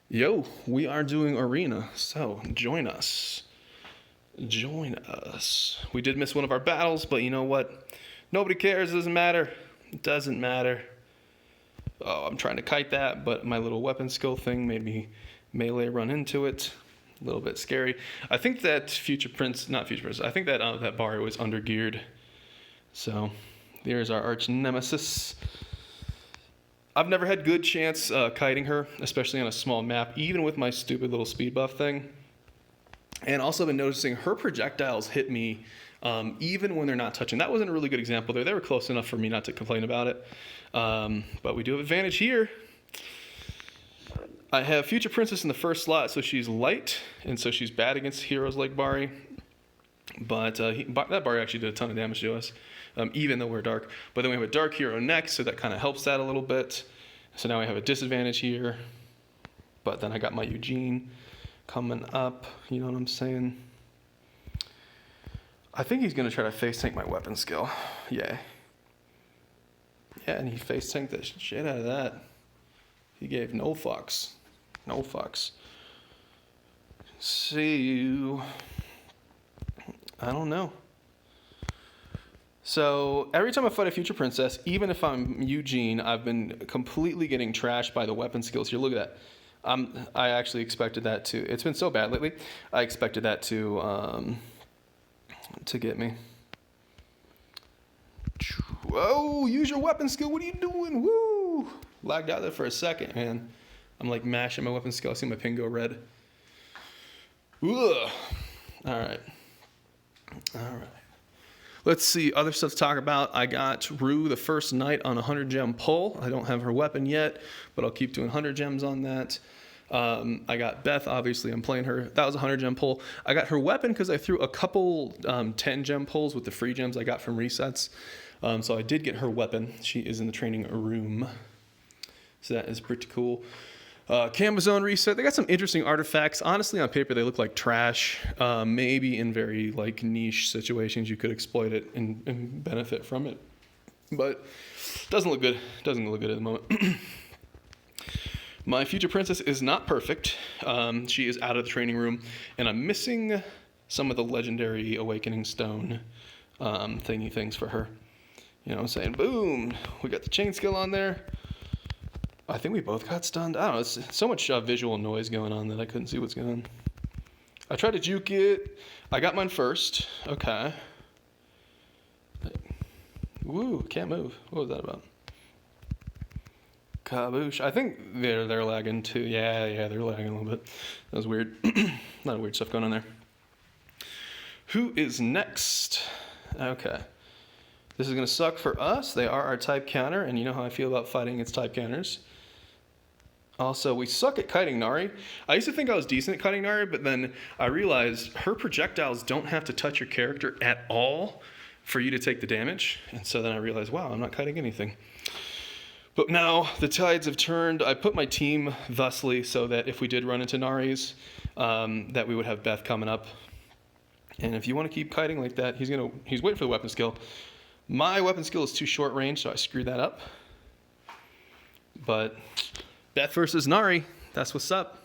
Yo, we are doing arena, so join us. Join us. We did miss one of our battles, but you know what? Nobody cares. It doesn't matter. It doesn't matter. Oh, I'm trying to kite that, but my little weapon skill thing made me melee run into it. A little bit scary. I think that not Future Prince. I think that that bar was under geared. So there's our arch nemesis. I've never had good chance kiting her, especially on a small map, even with my stupid little speed buff thing. And also been noticing her projectiles hit me even when they're not touching. That wasn't a really good example there. They were close enough for me not to complain about it. But we do have advantage here. I have Future Princess in the first slot, so she's light, and so she's bad against heroes like Bari. But that Bari actually did a ton of damage to us, even though we're dark. But then we have a dark hero next, so that kind of helps that a little bit. So now I have a disadvantage here. But then I got my Eugene coming up. You know what I'm saying? I think he's going to try to face tank my weapon skill. Yeah. Yeah, and he face tanked the shit out of that. He gave no fucks. No fucks. See you. I don't know. So every time I fight a Future Princess, even if I'm Eugene, I've been completely getting trashed by the weapon skills here. Look at that. I actually expected that to. It's been so bad lately. I expected that to get me. Whoa! Use your weapon skill. What are you doing? Woo! Lagged out there for a second, man. I'm like mashing my weapon skill. I see my ping go red. Ugh. All right. Let's see, other stuff to talk about. I got Rue the first night on a 100 gem pull. I don't have her weapon yet, but I'll keep doing 100 gems on that. I got Beth, obviously I'm playing her. That was a 100 gem pull. I got her weapon because I threw a couple 10 gem pulls with the free gems I got from resets. So I did get her weapon. She is in the training room. So that is pretty cool. Canvas Zone reset. They got some interesting artifacts. Honestly, on paper, they look like trash. Maybe in very like niche situations, you could exploit it and benefit from it. But doesn't look good. Doesn't look good at the moment. My Future Princess is not perfect. She is out of the training room, and I'm missing some of the legendary Awakening Stone thingy things for her. You know what I'm saying? Boom! We got the chain skill on there. I think we both got stunned. I don't know. It's so much visual noise going on that I couldn't see what's going on. I tried to juke it. I got mine first. Okay. Woo, can't move. What was that about? Kaboosh. I think they're lagging too. Yeah, they're lagging a little bit. That was weird. A lot of weird stuff going on there. Who is next? Okay. This is going to suck for us. They are our type counter, and you know how I feel about fighting against type counters. Also, we suck at kiting Nari. I used to think I was decent at kiting Nari, but then I realized her projectiles don't have to touch your character at all for you to take the damage. And so then I realized, wow, I'm not kiting anything. But now the tides have turned. I put my team thusly so that if we did run into Naris, that we would have Beth coming up. And if you want to keep kiting like that, he's waiting for the weapon skill. My weapon skill is too short range, so I screwed that up. But Beth versus Nari, that's what's up.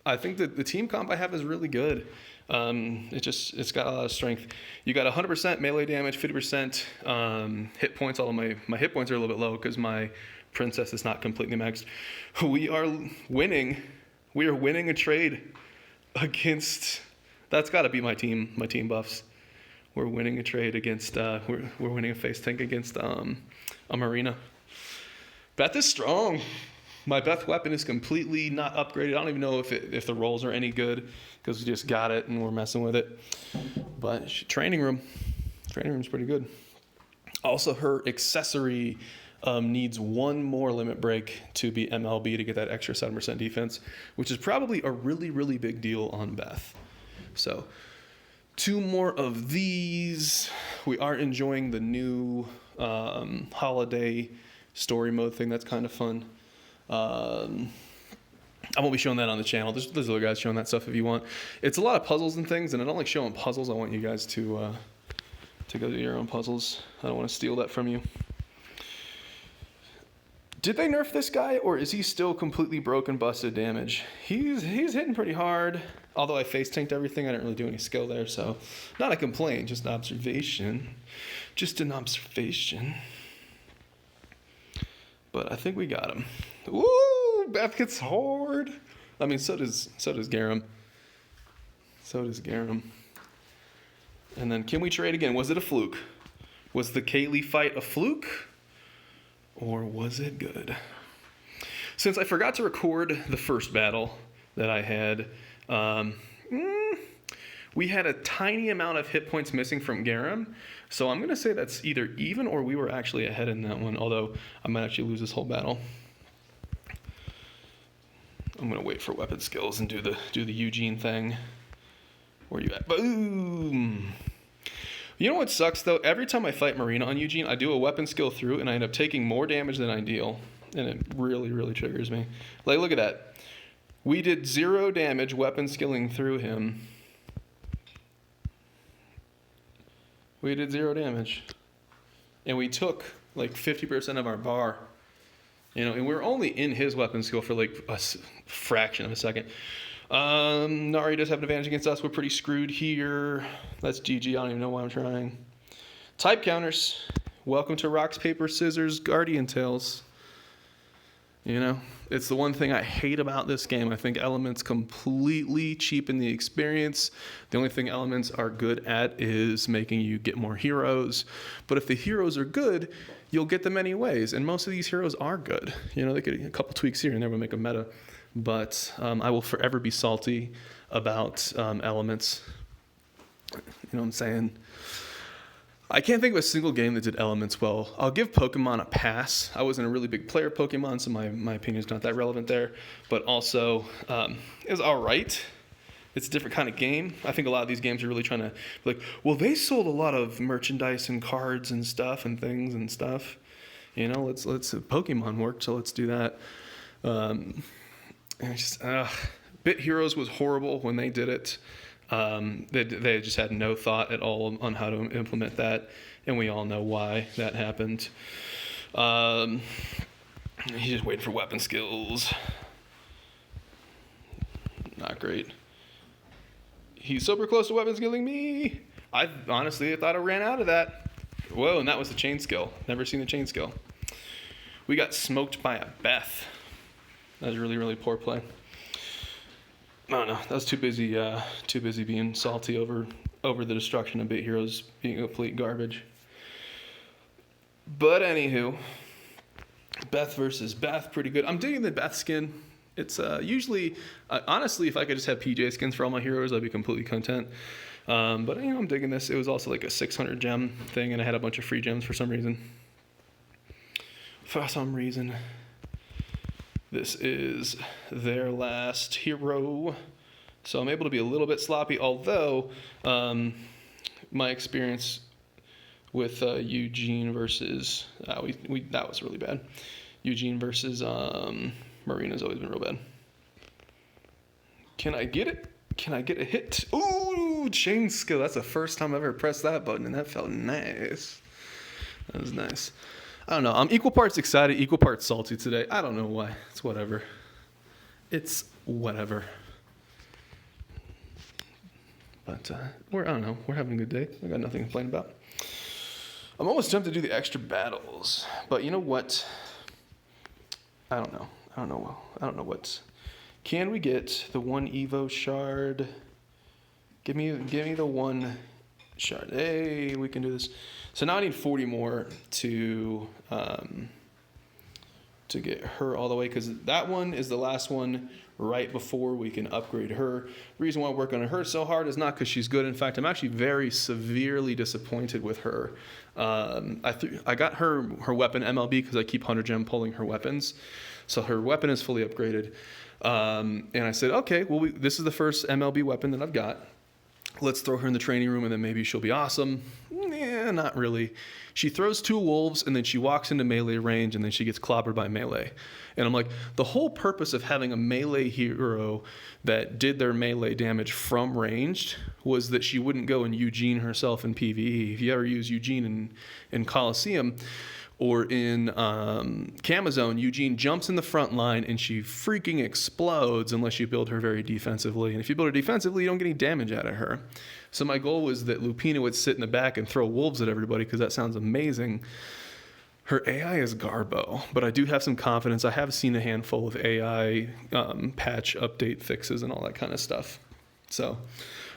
I think that the team comp I have is really good. It's got a lot of strength. You got 100% melee damage, 50% hit points. Although my hit points are a little bit low because my princess is not completely maxed. We are winning. We are winning a trade against. That's got to be my team. My team buffs. We're winning a trade against. We're winning a face tank against a Marina. Beth is strong. My Beth weapon is completely not upgraded. I don't even know if the rolls are any good because we just got it and we're messing with it. But training room's pretty good. Also, her accessory needs one more limit break to be MLB to get that extra 7% defense, which is probably a really, really big deal on Beth. So 2 more of these. We are enjoying the new holiday story mode thing. That's kind of fun. I won't be showing that on the channel. There's other guys showing that stuff if you want. It's a lot of puzzles and things, and I don't like showing puzzles. I want you guys to go do your own puzzles. I don't want to steal that from you. Did they nerf this guy, or is he still completely broken, busted damage? He's hitting pretty hard. Although I face tanked everything, I didn't really do any skill there, so not a complaint, just an observation. Just an observation. But I think we got him. Woo! Beth gets hard. I mean, so does Garum. So does Garum. And then, can we trade again? Was it a fluke? Was the Kaylee fight a fluke? Or was it good? Since I forgot to record the first battle that I had, we had a tiny amount of hit points missing from Garum. So I'm going to say that's either even or we were actually ahead in that one, although I might actually lose this whole battle. I'm going to wait for weapon skills and do the Eugene thing. Where are you at? Boom! You know what sucks, though? Every time I fight Marina on Eugene, I do a weapon skill through, and I end up taking more damage than I deal. And it really, really triggers me. Like, look at that. We did 0 damage weapon skilling through him. We did 0 damage. And we took, like, 50% of our bar. You know, and we're only in his weapon skill for, like, a fraction of a second. Nari does have an advantage against us. We're pretty screwed here. That's GG. I don't even know why I'm trying. Type counters. Welcome to Rocks, Paper, Scissors, Guardian Tales. You know, it's the one thing I hate about this game. I think elements completely cheapen the experience. The only thing elements are good at is making you get more heroes. But if the heroes are good, you'll get them anyways. And most of these heroes are good. You know, they get a couple tweaks here and there will make a meta. But I will forever be salty about elements. You know what I'm saying? I can't think of a single game that did elements well. I'll give Pokemon a pass. I wasn't a really big player of Pokemon, so my opinion's not that relevant there. But also, it was all right. It's a different kind of game. I think a lot of these games are really trying to be like, well, they sold a lot of merchandise and cards and stuff and things and stuff. You know, let's Pokemon worked, so let's do that. And it's just, Bit Heroes was horrible when they did it. They just had no thought at all on how to implement that, and we all know why that happened. He's just waiting for weapon skills. Not great. He's super close to weapon skilling me. I thought I ran out of that. Whoa, and that was the chain skill. Never seen the chain skill. We got smoked by a Beth. That was really, really poor play. I don't know. I was too busy being salty over the destruction of Bit Heroes being complete garbage. But anywho, Beth versus Beth, pretty good. I'm digging the Beth skin. It's usually, honestly, if I could just have PJ skins for all my heroes, I'd be completely content. But you know, I'm digging this. It was also like a 600 gem thing, and I had a bunch of free gems for some reason. This is their last hero, so I'm able to be a little bit sloppy, although my experience with Eugene versus, that was really bad. Eugene versus Marina's always been real bad. Can I get it? Can I get a hit? Ooh, chain skill. That's the first time I've ever pressed that button, and that felt nice. That was nice. I don't know. I'm equal parts excited, equal parts salty today. I don't know why. It's whatever. But I don't know. We're having a good day. I got nothing to complain about. I'm almost tempted to do the extra battles, but you know what? I don't know what. Can we get the one Evo shard? Give me the one shard. Hey, we can do this. So now I need 40 more to get her all the way, because that one is the last one right before we can upgrade her. The reason why I work on her so hard is not because she's good. In fact, I'm actually very severely disappointed with her. I got her weapon MLB because I keep 100 gem pulling her weapons. So her weapon is fully upgraded. And I said, okay, well, this is the first MLB weapon that I've got. Let's throw her in the training room and then maybe she'll be awesome. Not really. She throws 2 wolves and then she walks into melee range and then she gets clobbered by melee. And I'm like, the whole purpose of having a melee hero that did their melee damage from ranged was that she wouldn't go and Eugene herself in PvE. If you ever use Eugene in Coliseum, Or in Camazone, Eugene jumps in the front line and she freaking explodes unless you build her very defensively. And if you build her defensively, you don't get any damage out of her. So my goal was that Lupina would sit in the back and throw wolves at everybody because that sounds amazing. Her AI is Garbo, but I do have some confidence. I have seen a handful of AI patch update fixes and all that kind of stuff. So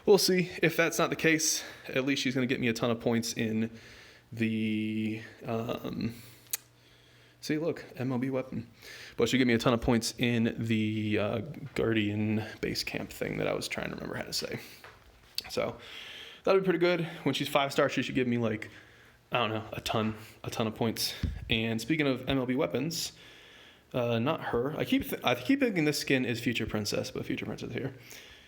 we'll see. If that's not the case, at least she's going to get me a ton of points in the see, look, MLB weapon. But she'll give me a ton of points in the Guardian base camp thing that I was trying to remember how to say. So that'll be pretty good. When she's 5-star, she should give me like, I don't know, a ton of points. And speaking of MLB weapons, not her. I keep thinking this skin is Future Princess, but Future Princess here.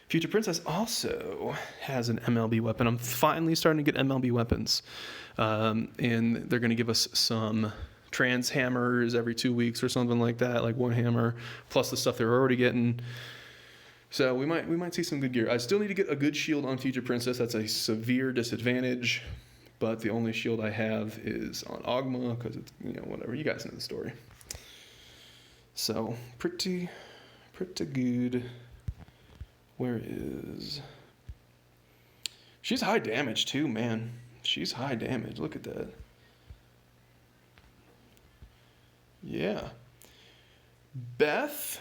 Future Princess also has an MLB weapon. I'm finally starting to get MLB weapons. And they're going to give us some trans hammers every 2 weeks or something like that, like one hammer, plus the stuff they're already getting. So we might see some good gear. I still need to get a good shield on Future Princess. That's a severe disadvantage. But the only shield I have is on Ogma because it's, whatever. You guys know the story. So pretty good. Where is... She's high damage too, man. She's high damage. Look at that. Yeah. Beth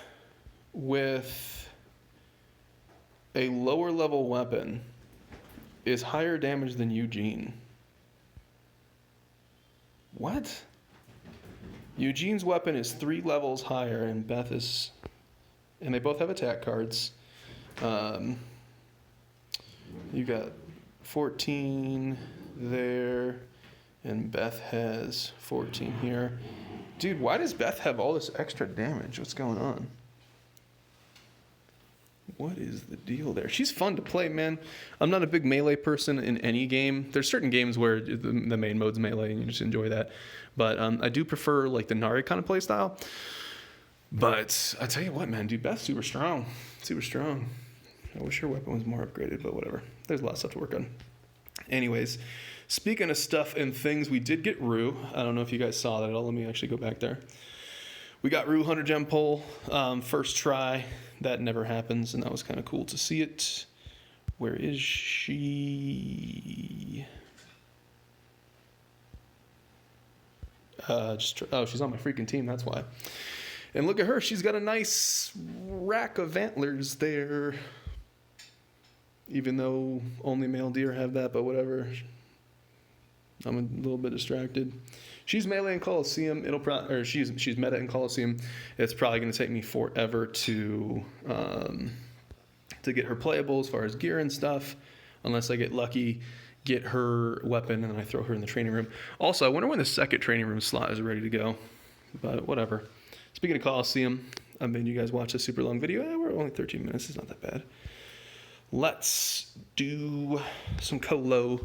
with a lower level weapon is higher damage than Eugene. What? Eugene's weapon is 3 levels higher, and Beth is... And they both have attack cards. You got 14 there, and Beth has 14 here. Dude, why does Beth have all this extra damage? What's going on? What is the deal there? She's fun to play, man. I'm not a big melee person in any game. There's certain games where the main mode's melee and you just enjoy that. But I do prefer like the Nari kind of play style. But I tell you what, man, dude, Beth's super strong. Super strong. I wish her weapon was more upgraded, but whatever. There's a lot of stuff to work on. Anyways, speaking of stuff and things, we did get Rue. I don't know if you guys saw that at all. Let me actually go back there. We got Rue 100 gem pull, first try. That never happens, and that was kind of cool to see it. Where is she? She's on my freaking team, that's why. And look at her, she's got a nice rack of antlers there. Even though only male deer have that, but whatever. I'm a little bit distracted. She's melee in Coliseum. She's meta in Coliseum. It's probably going to take me forever to get her playable as far as gear and stuff, unless I get lucky, get her weapon, and then I throw her in the training room. Also, I wonder when the second training room slot is ready to go, but whatever. Speaking of Coliseum, I made you guys watch a super long video. We're only 13 minutes. It's not that bad. Let's do some Colo.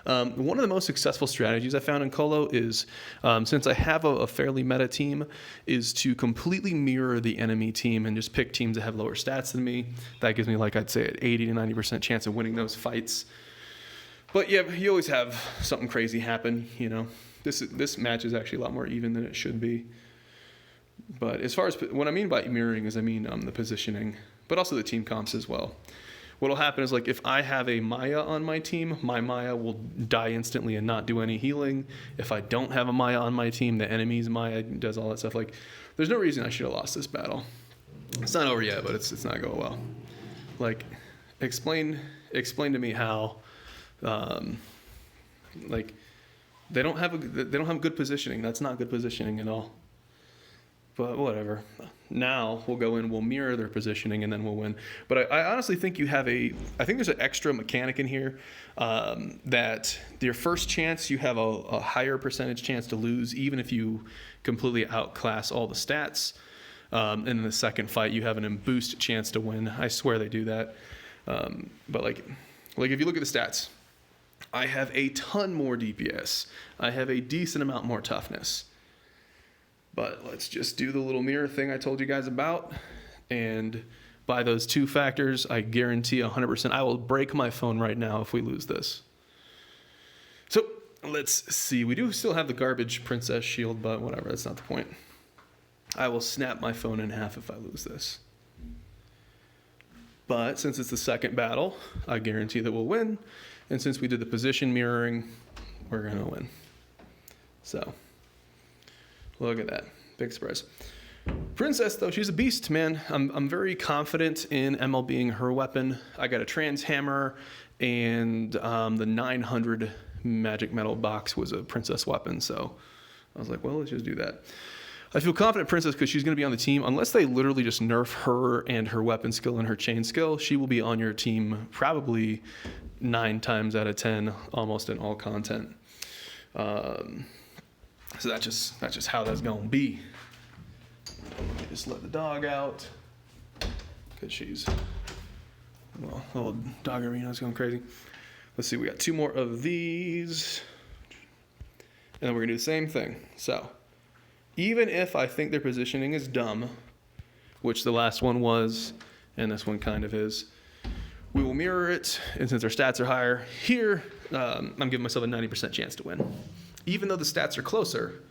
One of the most successful strategies I found in Colo is, since I have a fairly meta team, is to completely mirror the enemy team and just pick teams that have lower stats than me. That gives me, like, I'd say an 80 to 90% chance of winning those fights. But yeah, you always have something crazy happen, This match is actually a lot more even than it should be. But as far as what I mean by mirroring is the positioning, but also the team comps as well. What'll happen is, like, if I have a Maya on my team, my Maya will die instantly and not do any healing. If I don't have a Maya on my team, the enemy's Maya does all that stuff. Like, there's no reason I should have lost this battle. It's not over yet, but it's not going well. Like, explain to me how, like, they don't have good positioning. That's not good positioning at all. But whatever. Now we'll go in, we'll mirror their positioning, and then we'll win. But I honestly think I think there's an extra mechanic in here that your first chance, you have a higher percentage chance to lose, even if you completely outclass all the stats. And in the second fight, you have an boost chance to win. I swear they do that. But like if you look at the stats, I have a ton more DPS. I have a decent amount more toughness. But let's just do the little mirror thing I told you guys about. And by those two factors, I guarantee 100% I will break my phone right now if we lose this. So let's see. We do still have the garbage princess shield, but whatever. That's not the point. I will snap my phone in half if I lose this. But since it's the second battle, I guarantee that we'll win. And since we did the position mirroring, we're going to win. So, look at that. Big surprise. Princess, though, she's a beast, man. I'm very confident in ML being her weapon. I got a trans hammer, and the 900 magic metal box was a princess weapon. So I was like, well, let's just do that. I feel confident Princess because she's going to be on the team. Unless they literally just nerf her and her weapon skill and her chain skill, she will be on your team probably 9 times out of 10, almost in all content. So that's just how that's going to be. Let me just let the dog out because she's, well, the little dog arena is going crazy. Let's see, we got 2 more of these. And then we're going to do the same thing. So even if I think their positioning is dumb, which the last one was, and this one kind of is, we will mirror it, and since our stats are higher, here, I'm giving myself a 90% chance to win. Even though the stats are closer,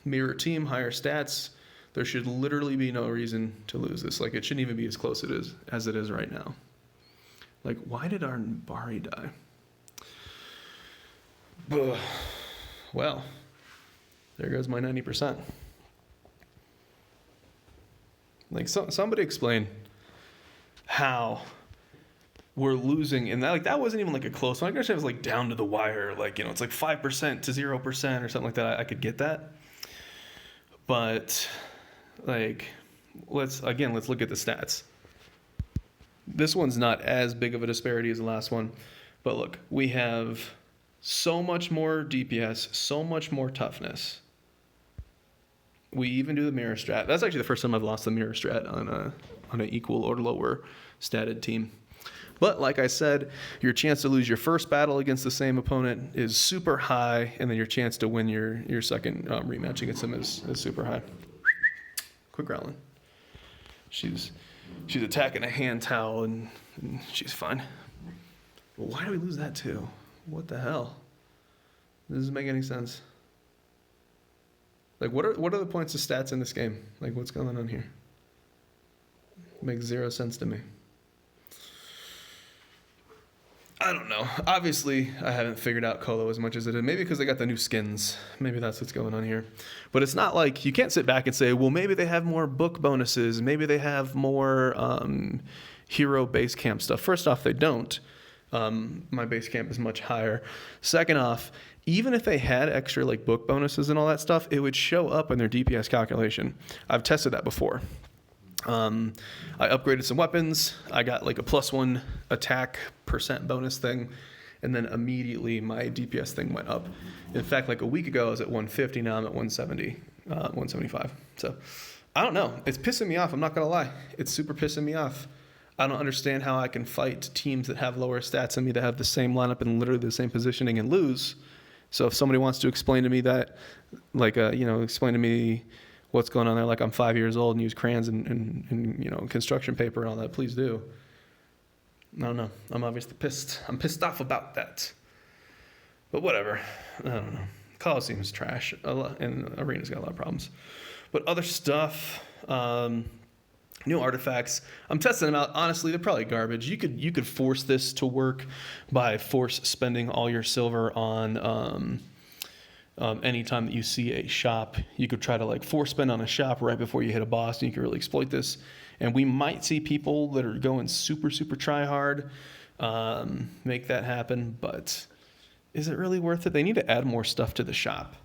mirror team, higher stats, there should literally be no reason to lose this. Like, it shouldn't even be as close as it is right now. Like, why did our Bari die? Ugh. Well, there goes my 90%. Like, somebody explain how we're losing, and that wasn't even like a close one. I guess it was like down to the wire, like, it's like 5% to 0% or something like that. I could get that, but like, let's look at the stats. This one's not as big of a disparity as the last one, but look, we have so much more DPS, so much more toughness. We even do the mirror strat. That's actually the first time I've lost the mirror strat on an equal or lower statted team. But like I said, your chance to lose your first battle against the same opponent is super high, and then your chance to win your second rematch against them is super high. Quit growling. She's attacking a hand towel, and she's fine. Well, why do we lose that too? What the hell? This doesn't make any sense. Like, what are the points of stats in this game? Like, what's going on here? It makes 0 sense to me. I don't know. Obviously, I haven't figured out Colo as much as it did. Maybe because they got the new skins. Maybe that's what's going on here. But it's not like you can't sit back and say, well, maybe they have more book bonuses. Maybe they have more hero base camp stuff. First off, they don't. My base camp is much higher. Second off, even if they had extra like book bonuses and all that stuff, it would show up in their DPS calculation. I've tested that before. I upgraded some weapons. I got like a +1 attack % bonus thing, and then immediately my DPS thing went up. In fact, like a week ago I was at 150. Now I'm at 170, 175. So I don't know. It's pissing me off. I'm not gonna lie. It's super pissing me off. I don't understand how I can fight teams that have lower stats than me, that have the same lineup and literally the same positioning, and lose. So if somebody wants to explain to me that, like, explain to me what's going on there, like I'm 5 years old and use crayons and construction paper and all that, please do. I don't know. I'm obviously pissed. I'm pissed off about that. But whatever. I don't know. Coliseum's trash, and Arena's got a lot of problems. But other stuff, new artifacts, I'm testing them out. Honestly, they're probably garbage. You could force this to work by force spending all your silver on anytime that you see a shop. You could try to like force spend on a shop right before you hit a boss, and you can really exploit this. And we might see people that are going super, super try hard make that happen, but is it really worth it? They need to add more stuff to the shop.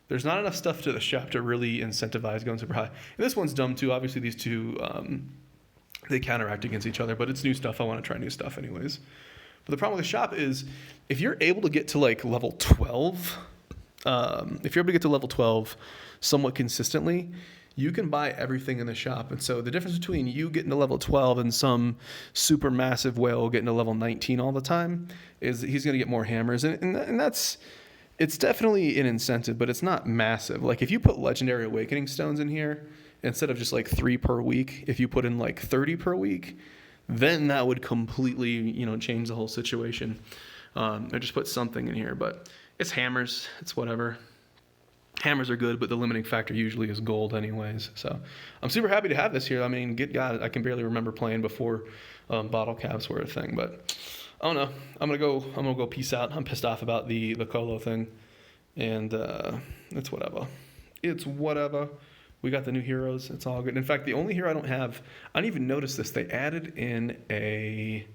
There's not enough stuff to the shop to really incentivize going super high. And this one's dumb too. Obviously these two, they counteract against each other, but it's new stuff. I want to try new stuff anyways. But the problem with the shop is if you're able to get to like level 12, if you're able to get to level 12 somewhat consistently, you can buy everything in the shop. And so the difference between you getting to level 12 and some super massive whale getting to level 19 all the time is that he's going to get more hammers. And that's, it's definitely an incentive, but it's not massive. Like if you put legendary awakening stones in here, instead of just like 3 per week, if you put in like 30 per week, then that would completely, change the whole situation. I just put something in here, but it's hammers. It's whatever. Hammers are good, but the limiting factor usually is gold anyways. So I'm super happy to have this here. I mean, good God, I can barely remember playing before bottle caps were a thing, but I don't know. I'm gonna go peace out. I'm pissed off about the Colo thing, and it's whatever. It's whatever. We got the new heroes. It's all good. In fact, the only hero I don't have, I didn't even notice this. They added in a,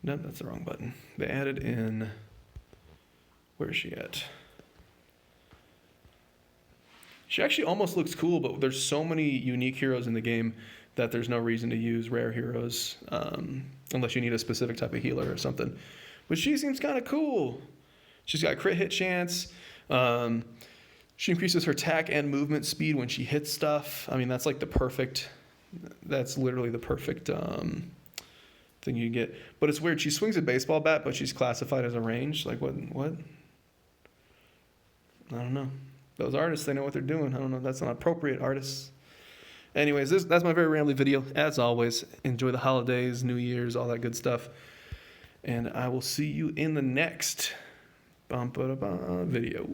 no, that's the wrong button. They added in, where is she at? She actually almost looks cool, but there's so many unique heroes in the game that there's no reason to use rare heroes unless you need a specific type of healer or something. But she seems kind of cool. She's got crit hit chance. She increases her attack and movement speed when she hits stuff. I mean, that's like that's literally the perfect thing you get. But it's weird. She swings a baseball bat, but she's classified as a range. Like, what? I don't know. Those artists, they know what they're doing. I don't know. That's not appropriate, artists. Anyways, that's my very rambly video. As always, enjoy the holidays, New Year's, all that good stuff. And I will see you in the next video.